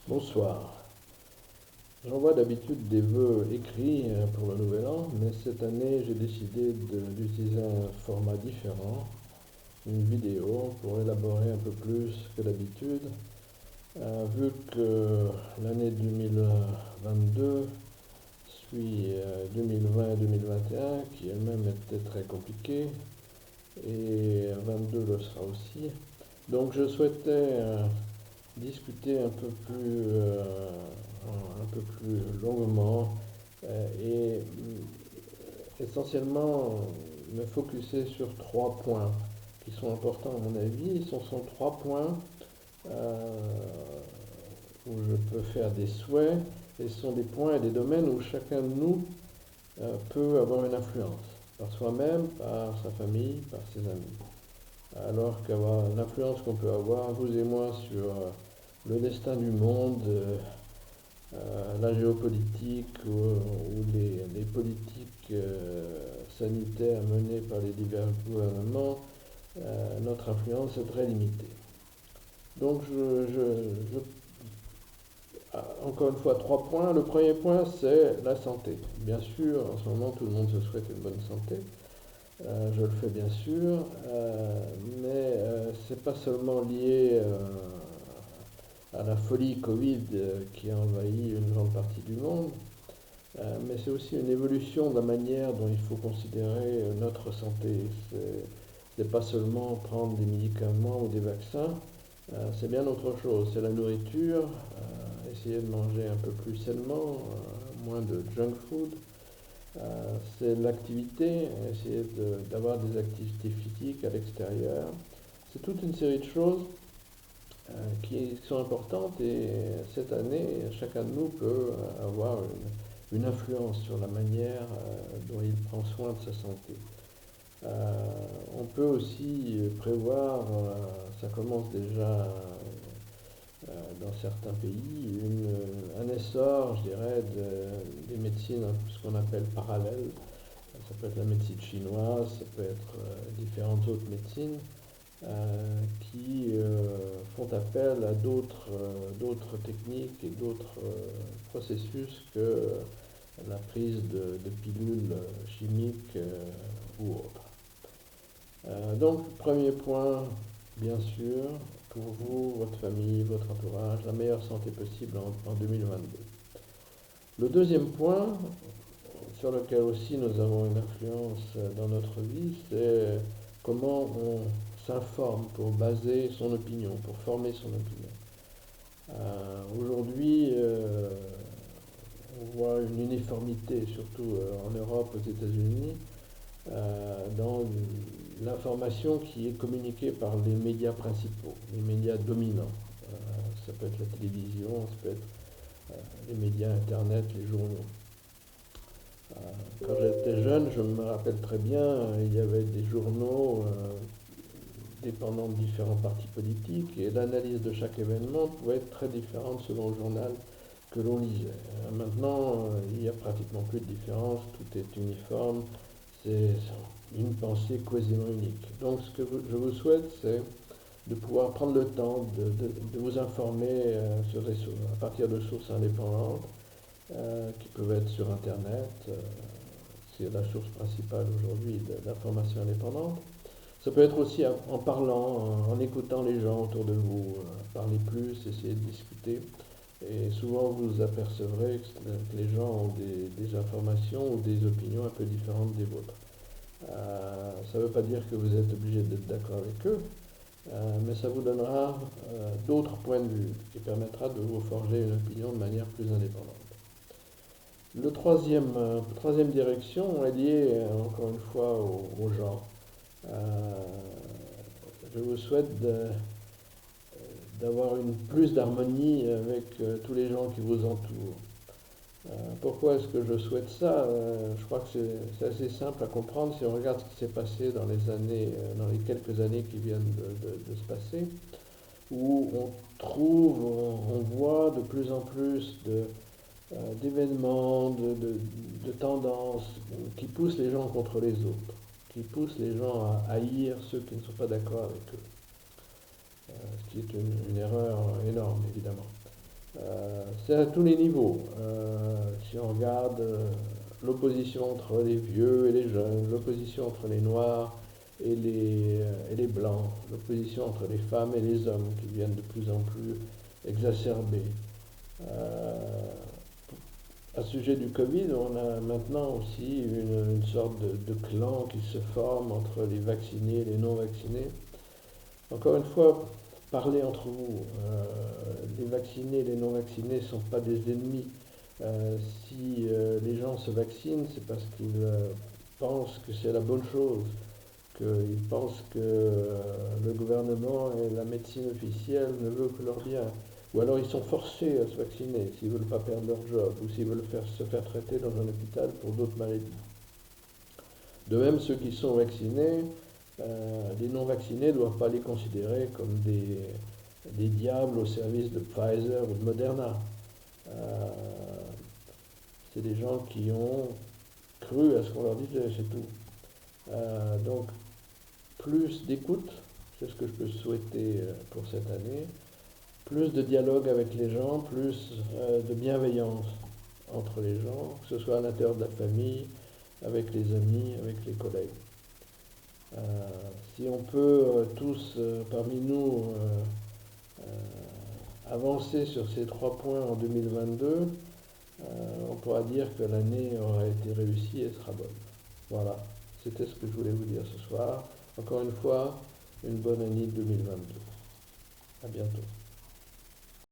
Bonsoir. J'envoie d'habitude des vœux écrits pour le nouvel an, mais cette année j'ai décidé d'utiliser un format différent, une vidéo, pour élaborer un peu plus que d'habitude. Vu que l'année 2022 suit 2020 et 2021, qui elle-même était très compliquée, et 22 le sera aussi. Donc je souhaitais discuter un peu plus longuement et essentiellement me focuser sur trois points qui sont importants à mon avis. Ce sont trois points euh, où je peux faire des souhaits et ce sont des points et des domaines où chacun de nous peut avoir une influence par soi-même, par sa famille, par ses amis. Alors qu'avoir l'influence qu'on peut avoir, vous et moi, sur le destin du monde, la géopolitique ou les politiques sanitaires menées par les divers gouvernements, notre influence est très limitée. Donc, encore une fois, trois points. Le premier point, c'est la santé. Bien sûr, en ce moment, tout le monde se souhaite une bonne santé. Je le fais bien sûr, mais c'est pas seulement lié à la folie Covid qui a envahi une grande partie du monde, mais c'est aussi une évolution de la manière dont il faut considérer notre santé. C'est pas seulement prendre des médicaments ou des vaccins, c'est bien autre chose. C'est la nourriture, essayer de manger un peu plus sainement, moins de junk food. C'est l'activité, essayer d'avoir des activités physiques à l'extérieur. C'est toute une série de choses qui sont importantes et cette année, chacun de nous peut avoir une influence sur la manière dont il prend soin de sa santé. On peut aussi prévoir, ça commence déjà dans certains pays, un essor, je dirais, des médecines, ce qu'on appelle parallèles. Ça peut être la médecine chinoise, ça peut être différentes autres médecines qui font appel à d'autres techniques et d'autres processus que la prise de pilules chimiques ou autres. Donc, premier point, bien sûr, pour vous, votre famille, votre entourage, la meilleure santé possible en 2022. Le deuxième point, sur lequel aussi nous avons une influence dans notre vie, c'est comment on s'informe pour baser son opinion, pour former son opinion. Aujourd'hui, on voit une uniformité, surtout en Europe, aux États-Unis, dans l'information qui est communiquée par les médias principaux, les médias dominants. Ça peut être la télévision, ça peut être les médias Internet, les journaux. Quand j'étais jeune, je me rappelle très bien, il y avait des journaux dépendant de différents partis politiques et l'analyse de chaque événement pouvait être très différente selon le journal que l'on lisait. Maintenant, il n'y a pratiquement plus de différence, tout est uniforme, c'est une pensée quasiment unique. Donc ce que je vous souhaite, c'est de pouvoir prendre le temps de vous informer à partir de sources indépendantes qui peuvent être sur Internet. C'est la source principale aujourd'hui de l'information indépendante. Ça peut être aussi en parlant, en écoutant les gens autour de vous, parler plus, essayer de discuter. Et souvent vous vous apercevrez que les gens ont des informations ou des opinions un peu différentes des vôtres. Ça ne veut pas dire que vous êtes obligé d'être d'accord avec eux, mais ça vous donnera d'autres points de vue qui permettra de vous forger une opinion de manière plus indépendante. Le troisième direction est liée encore une fois aux gens. Euh, je vous souhaite d'avoir plus d'harmonie avec tous les gens qui vous entourent. Pourquoi est-ce que je souhaite ça? Je crois que c'est assez simple à comprendre si on regarde ce qui s'est passé dans les quelques années qui viennent de se passer, où on voit de plus en plus d'événements, de tendances qui poussent les gens contre les autres, qui poussent les gens à haïr ceux qui ne sont pas d'accord avec eux, ce qui est une erreur énorme évidemment. C'est à tous les niveaux. Si on regarde l'opposition entre les vieux et les jeunes, l'opposition entre les noirs et les blancs, l'opposition entre les femmes et les hommes qui viennent de plus en plus exacerbées. À ce sujet du Covid, on a maintenant aussi une sorte de clan qui se forme entre les vaccinés et les non-vaccinés. Encore une fois, parlez entre vous. Les vaccinés et les non-vaccinés ne sont pas des ennemis. Si les gens se vaccinent, c'est parce qu'ils pensent que c'est la bonne chose, qu'ils pensent que le gouvernement et la médecine officielle ne veulent que leur bien. Ou alors ils sont forcés à se vacciner s'ils ne veulent pas perdre leur job ou s'ils veulent se faire traiter dans un hôpital pour d'autres maladies. De même, ceux qui sont vaccinés, les non-vaccinés ne doivent pas les considérer comme des diables au service de Pfizer ou de Moderna. C'est des gens qui ont cru à ce qu'on leur disait, c'est tout. Donc, plus d'écoute, c'est ce que je peux souhaiter pour cette année, plus de dialogue avec les gens, plus de bienveillance entre les gens, que ce soit à l'intérieur de la famille, avec les amis, avec les collègues. Si on peut tous parmi nous avancer sur ces 3 points en 2022, on pourra dire que l'année aura été réussie et sera bonne. Voilà, c'était ce que je voulais vous dire ce soir. Encore une fois, une bonne année 2022. À bientôt.